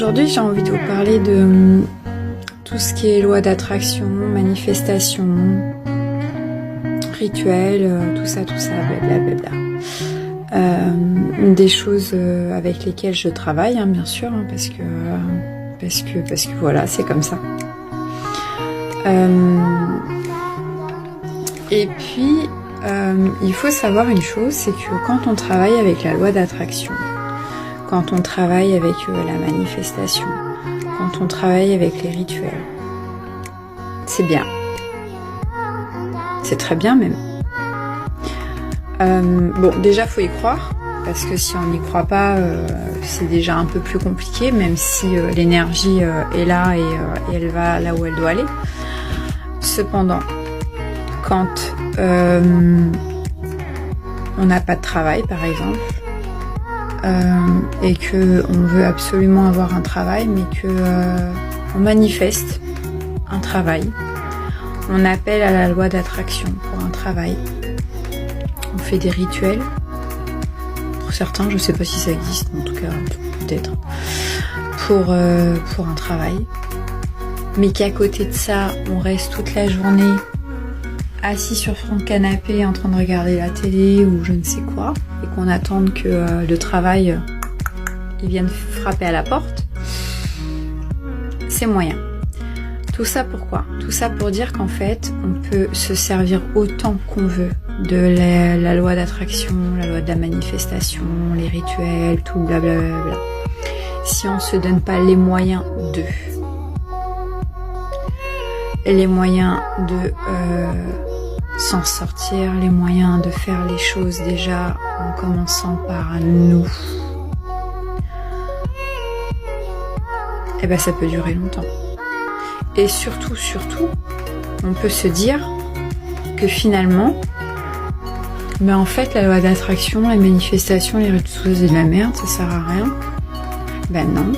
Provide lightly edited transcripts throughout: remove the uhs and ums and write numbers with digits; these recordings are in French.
Aujourd'hui, j'ai envie de vous parler de tout ce qui est loi d'attraction, manifestation, rituel, tout ça, blablabla. Des choses avec lesquelles je travaille, hein, bien sûr, hein, parce que voilà, c'est comme ça. Et puis, il faut savoir une chose, c'est que quand on travaille avec la loi d'attraction, quand on travaille avec la manifestation, quand on travaille avec les rituels, c'est bien. C'est très bien même. Bon, déjà faut y croire, parce que si on n'y croit pas, c'est déjà un peu plus compliqué, même si l'énergie est là et elle va là où elle doit aller. Cependant, quand on n'a pas de travail, par exemple, et que on veut absolument avoir un travail, mais que on manifeste un travail, on appelle à la loi d'attraction pour un travail. On fait des rituels. Pour certains, je ne sais pas si ça existe, mais en tout cas, peut-être. Pour un travail. Mais qu'à côté de ça, on reste toute la journée assis sur son canapé en train de regarder la télé ou je ne sais quoi, et qu'on attende que le travail il vienne frapper à la porte, c'est moyen. Tout ça pourquoi? Tout ça pour dire qu'en fait, on peut se servir autant qu'on veut de la loi d'attraction, la loi de la manifestation, les rituels, tout blablabla. Si on se donne pas les moyens de... les moyens de s'en sortir, les moyens de faire les choses déjà en commençant par nous, et ben ça peut durer longtemps. Et surtout, on peut se dire que finalement, ben en fait la loi d'attraction, la manifestation, les rituels, c'est de la merde, ça sert à rien. Ben non.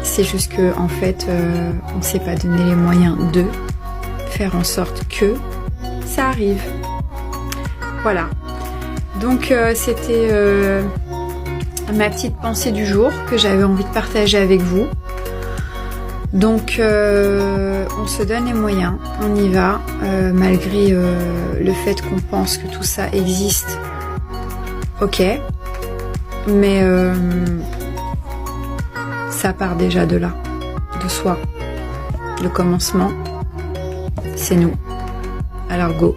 C'est juste que en fait, on ne s'est pas donné les moyens de faire en sorte que ça arrive. Voilà. Donc c'était ma petite pensée du jour que j'avais envie de partager avec vous. Donc on se donne les moyens, on y va, malgré le fait qu'on pense que tout ça existe. Ok. Mais ça part déjà de là, de soi. Le commencement, c'est nous. Alors go!